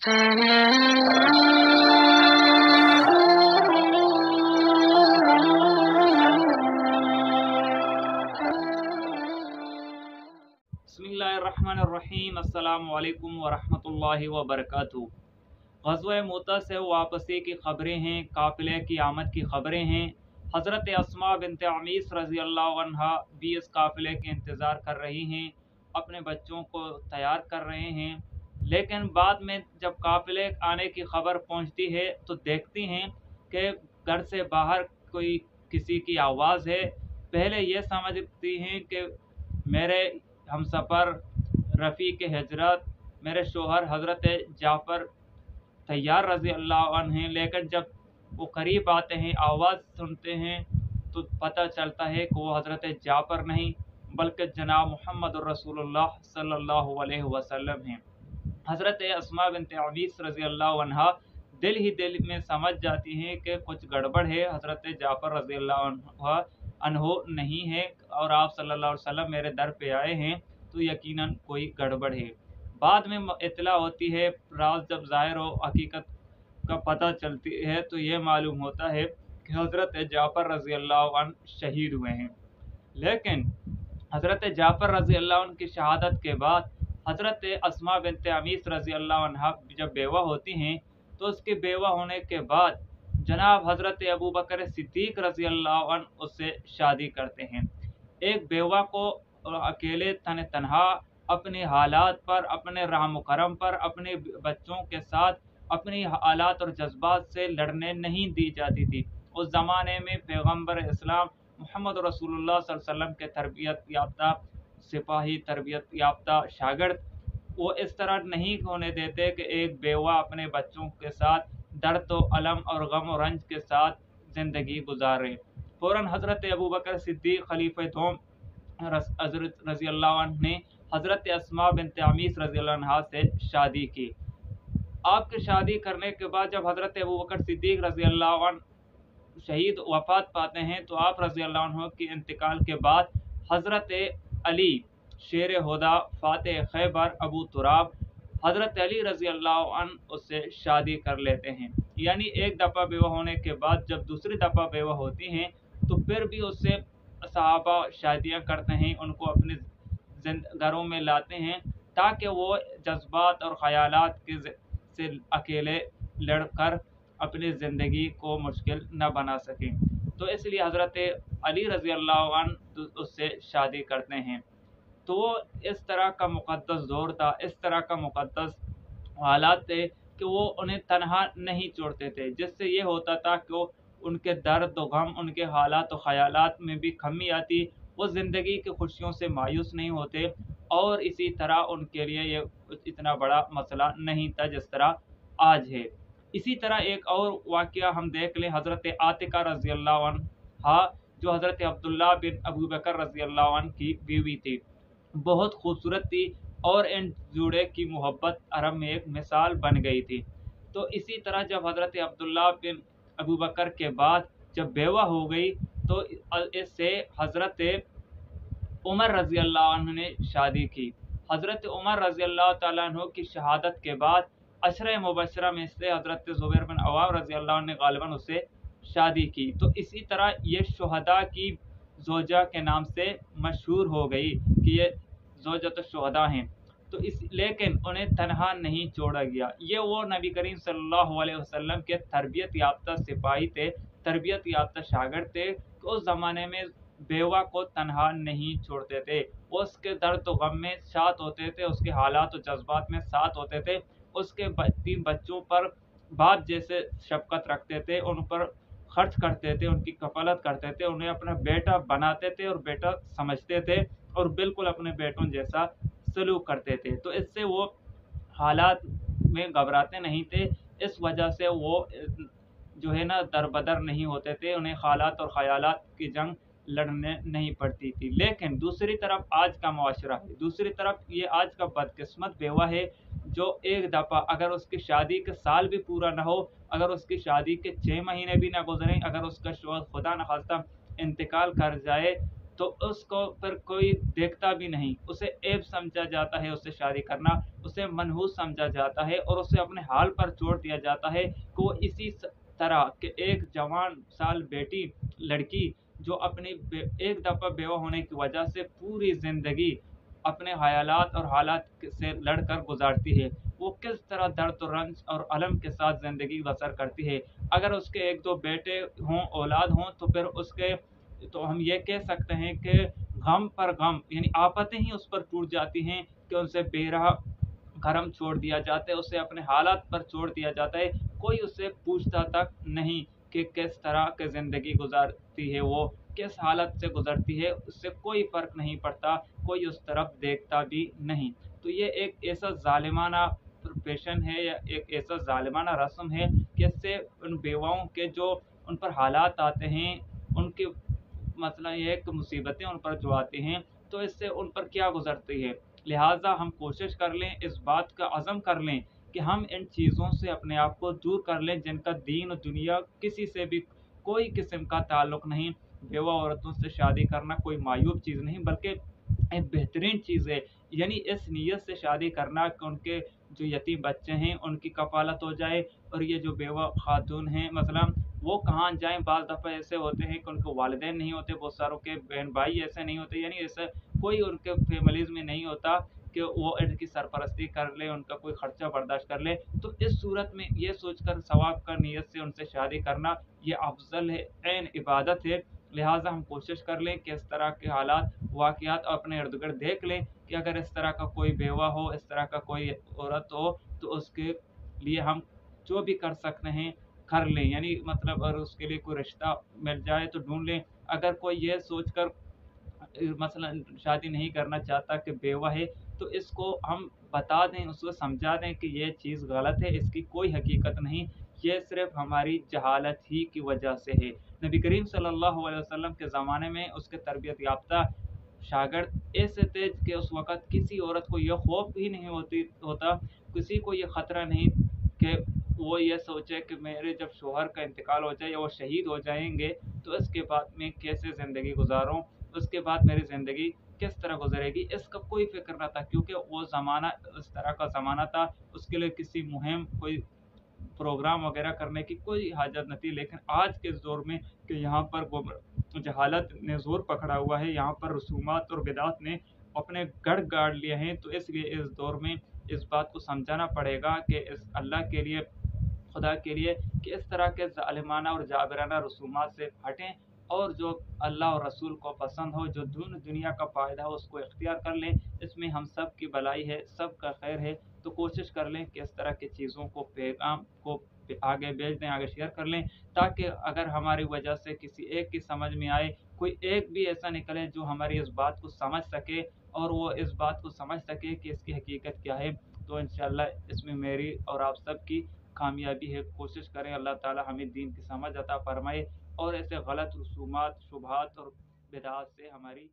बिस्मिल्लाहिर्रहमानिर्रहीम। अस्सलामु अलैकुम वरहमतुल्लाहि वबरकातुहू। ग़ज़वा मूता से वापसी की ख़बरें हैं, काफ़िले की आमद की ख़बरें हैं। हज़रत अस्मा बिन्त अमीस रज़ी अल्लाह अन्हा भी इस काफ़िले के इंतज़ार कर रही हैं, अपने बच्चों को तैयार कर रहे हैं। लेकिन बाद में जब काफ़िले आने की ख़बर पहुंचती है तो देखती हैं कि घर से बाहर कोई किसी की आवाज़ है। पहले ये समझती हैं कि मेरे हमसफ़र रफ़ीक हिजरत मेरे शोहर हज़रत जाफ़र तैयार रज़ी अल्लाह अन्हु हैं। लेकिन जब वो करीब आते हैं, आवाज़ सुनते हैं, तो पता चलता है कि वो हज़रत जाफ़र नहीं बल्कि जनाब मुहम्मद रसूलुल्लाह सल्लल्लाहु अलैहि वसल्लम हैं। हज़रत अस्मा बिन्त अमीस रज़ी अल्लाह अन्हा दिल ही दिल में समझ जाती हैं कि कुछ गड़बड़ है, हज़रत जाफ़र रज़ी अल्लाह अन्हु नहीं है और आप सल्लल्लाहु अलैहि वसल्लम मेरे दर पे आए हैं, तो यकीनन कोई गड़बड़ है। बाद में इत्तला होती है, राज जब ज़ाहिर हो, हकीकत का पता चलती है, तो ये मालूम होता है कि हज़रत जाफ़र रज़ी अल्लाह अन्हु शहीद हुए हैं। लेकिन हज़रत जाफ़र रज़ी अल्लाह अन्हु की शहादत के बाद हज़रत अस्मा बिन्त अमीस रज़ी अल्लाह अन्हा जब बेवा होती हैं, तो उसके बेवा होने के बाद जनाब हज़रत अबू बकर सिद्दीक़ रज़ी अल्लाह अन्हु उससे शादी करते हैं। एक बेवा को अकेले तन्हा अपने हालात पर, अपने रहम करम पर, अपने बच्चों के साथ अपनी हालात और जज्बात से लड़ने नहीं दी जाती थी। उस ज़माने में पैगम्बर इस्लाम मोहम्मद रसूलुल्लाह सल्लल्लाहु अलैहि वसल्लम के तरबियत याफ्ता सिपाही, तरबियत याफ्ता शागिर्द वो इस तरह नहीं होने देते कि एक बेवा अपने बच्चों के साथ दर्द व अलम और गम और रंज के साथ ज़िंदगी गुजारे। फ़ौरन हज़रत अबू बकर सिद्दीक़ खलीफ़े दोम हज़रत रज़ी अल्लाह अन्हु ने हज़रत अस्मा बिन्त अमीस रज़ी अल्लाह अन्हा से शादी की। आपकी शादी करने के बाद जब हज़रत अबू बकर सिद्दीक़ रज़ी अल्लाह अन्हु शहीद वफ़ात पाते हैं, तो आप रज़ी अल्लाह अन्हु के इंतकाल के बाद हज़रत अली शेर हुदा फ़ातिह खैबर अबू तुराब हज़रत अली रज़ी अल्लाह अन्हु उससे शादी कर लेते हैं। यानी एक दफ़ा बेवा होने के बाद जब दूसरी दफ़ा बेवा होती हैं, तो फिर भी उससे सहाबा शादियाँ करते हैं, उनको अपने घरों में लाते हैं ताकि वो जज्बात और ख़यालात से अकेले लड़कर अपनी ज़िंदगी को मुश्किल न बना सकें। तो इसलिए हज़रत अली रज़ी अल्लाह अन्हु उससे शादी करते हैं। तो वो इस तरह का मुक़द्दस दौर था, इस तरह का मुक़द्दस हालात थे कि वो उन्हें तन्हा नहीं छोड़ते थे, जिससे ये होता था कि उनके दर्द व गम, उनके हालात व ख़यालात में भी कमी आती, वो ज़िंदगी की खुशियों से मायूस नहीं होते और इसी तरह उनके लिए ये इतना बड़ा मसला नहीं था जिस तरह आज है। इसी तरह एक और वाक़या हम देख लें, हज़रत आतिका रज़ी अल्लाह अन्हा जो हज़रत अब्दुल्लाह बिन अबू बकर रज़ी अल्लाह अन्हु की बीवी थी, बहुत खूबसूरत थी और इन जोड़े की मोहब्बत अरब में एक मिसाल बन गई थी। तो इसी तरह जब हज़रत अब्दुल्लाह बिन अबू बकर के बाद जब बेवा हो गई, तो इससे हज़रत उमर रज़ी अल्लाह अन्हु ने शादी की। हज़रत उमर रज़ी अल्लाह तआला अन्हु की शहादत के बाद अशरे मुबशरा में से हज़रत ज़ुबैर बिन अव्वाम रज़ी अल्लाह अन्हु ने गालिबन उससे शादी की। तो इसी तरह ये शुहदा की ज़ौजा के नाम से मशहूर हो गई कि ये ज़ौजत शुहदा हैं। तो इस लेकिन उन्हें तन्हा नहीं छोड़ा गया। ये वो नबी करीम सल्लल्लाहु अलैहि वसल्लम के तरबियत याफ्ता सिपाही थे, तरबियत याफ्ता शागिर्द थे। तो उस ज़माने में बेवा को तन्हा नहीं छोड़ते थे, वो उसके दर्द व गम में साथ होते थे, उसके हालात व जज्बात में साथ होते थे, उसके 3 बच्चों पर बाप जैसे शफ़क़त रखते थे, उन पर खर्च करते थे, उनकी कफ़ालत करते थे, उन्हें अपना बेटा बनाते थे और बेटा समझते थे और बिल्कुल अपने बेटों जैसा सलूक करते थे। तो इससे वो हालात में घबराते नहीं थे, इस वजह से वो जो है ना दरबदर नहीं होते थे, उन्हें हालात और ख़यालात की जंग लड़ने नहीं पड़ती थी। लेकिन दूसरी तरफ आज का मुआशरा है, दूसरी तरफ ये आज का बदकिस्मत बेवा है जो एक दफ़ा अगर उसकी शादी का साल भी पूरा ना हो, अगर उसकी शादी के 6 महीने भी ना गुजरें, अगर उसका शौहर खुदा न खास्ता इंतकाल कर जाए, तो उसको फिर कोई देखता भी नहीं, उसे ऐब समझा जाता है उससे शादी करना, उसे मनहूस समझा जाता है और उसे अपने हाल पर छोड़ दिया जाता है कि वो इसी तरह के एक जवान साल बेटी लड़की जो अपनी एक दफ़ा बेवा होने की वजह से पूरी ज़िंदगी अपने ख़यालात और हालात से लड़कर गुजारती है, वो किस तरह दर्द और रंज और अलम के साथ ज़िंदगी बसर करती है। अगर उसके एक दो बेटे हों, औलाद हों, तो फिर उसके तो हम ये कह सकते हैं कि गम पर गम यानी आफतें ही उस पर टूट जाती हैं कि उनसे बेराह घरम छोड़ दिया जाता है, उसे अपने हालात पर छोड़ दिया जाता है, कोई उससे पूछता तक नहीं कि किस तरह की ज़िंदगी गुजारती है, वो किस हालत से गुजरती है, उससे कोई फ़र्क नहीं पड़ता, कोई उस तरफ देखता भी नहीं। तो ये एक ऐसा ज़ालिमाना प्रोफेशन है या एक ऐसा ज़ालिमाना रस्म है कि इससे उन बेवाओं के जो उन पर हालात आते हैं, उनके मसला ये है कि मुसीबतें उन पर जो आती हैं, तो इससे उन पर क्या गुज़रती है। लिहाजा हम कोशिश कर लें, इस बात का अज़म कर लें कि हम इन चीज़ों से अपने आप को दूर कर लें जिनका दीन और दुनिया किसी से भी कोई किस्म का ताल्लुक़ नहीं। बेवा औरतों से शादी करना कोई मायूब चीज़ नहीं बल्कि एक बेहतरीन चीज़ है। यानी इस नीयत से शादी करना कि उनके जो यतीम बच्चे हैं उनकी कफ़ालत हो जाए और ये जो बेवा ख़ातून हैं मसलन वो कहाँ जाएँ, बाज़ दफ़ा ऐसे होते हैं कि उनके वालिदैन नहीं होते, बहुत सारों के बहन भाई ऐसे नहीं होते, यानी ऐसा कोई उनके फैमिलीज़ में नहीं होता कि वो इनकी सरपरस्ती कर ले, उनका कोई ख़र्चा बर्दाश्त कर ले। तो इस सूरत में ये सोचकर सवाब का नीयत से उनसे शादी करना ये अफ़ज़ल है, ऐन इबादत है। लिहाजा हम कोशिश कर लें कि इस तरह के हालात वाक़यात अपने इर्द-गिर्द देख लें कि अगर इस तरह का कोई बेवा हो, इस तरह का कोई औरत हो, तो उसके लिए हम जो भी कर सकते हैं कर लें। यानी मतलब अगर उसके लिए कोई रिश्ता मिल जाए तो ढूँढ लें। अगर कोई ये सोचकर मसलन शादी नहीं करना चाहता कि बेवा है, तो इसको हम बता दें, उसको समझा दें कि ये चीज़ गलत है, इसकी कोई हकीकत नहीं, ये सिर्फ़ हमारी जहालत ही की वजह से है। नबी करीम सल्लल्लाहु अलैहि वसल्लम के ज़माने में उसके तरबियत याफ़्ता शागिर्द ऐसे थे कि उस वक़्त किसी औरत को ये खौफ़ ही नहीं होता, किसी को ये ख़तरा नहीं कि वो ये सोचे कि मेरे जब शौहर का इंतकाल हो जाए या वो शहीद हो जाएँगे, तो इसके बाद मैं कैसे ज़िंदगी गुज़ारूँ, उसके बाद मेरी ज़िंदगी किस तरह गुज़रेगी, इसका कोई फ़िक्र ना था क्योंकि वो ज़माना उस तरह का ज़माना था, उसके लिए किसी मुहिम कोई प्रोग्राम वगैरह करने की कोई हाजत नहीं थी। लेकिन आज के इस दौर में कि यहाँ पर जहालत ने ज़ोर पकड़ा हुआ है, यहाँ पर रसूमात और बिदात ने अपने गढ़ गाड़ लिए हैं, तो इसलिए इस दौर में इस बात को समझाना पड़ेगा कि इस अल्लाह के लिए, खुदा के लिए कि इस तरह के ज़ालिमाना और जाबराना रसूमात से हटें और जो अल्लाह और रसूल को पसंद हो, जो दुनिया का फ़ायदा हो उसको इख्तियार कर लें। इसमें हम सब की भलाई है, सबका खैर है, तो कोशिश कर लें कि इस तरह की चीज़ों को पैगाम को आगे भेज दें, आगे शेयर कर लें ताकि अगर हमारी वजह से किसी एक की समझ में आए, कोई एक भी ऐसा निकले जो हमारी इस बात को समझ सके और वो इस बात को समझ सके कि इसकी हकीकत क्या है, तो इंशाअल्लाह इसमें मेरी और आप सब की कामयाबी है। कोशिश करें अल्लाह ताला हमें दीन की समझ अता फ़रमाए और ऐसे गलत रसूमात, शुबहात और बिदअत से हमारी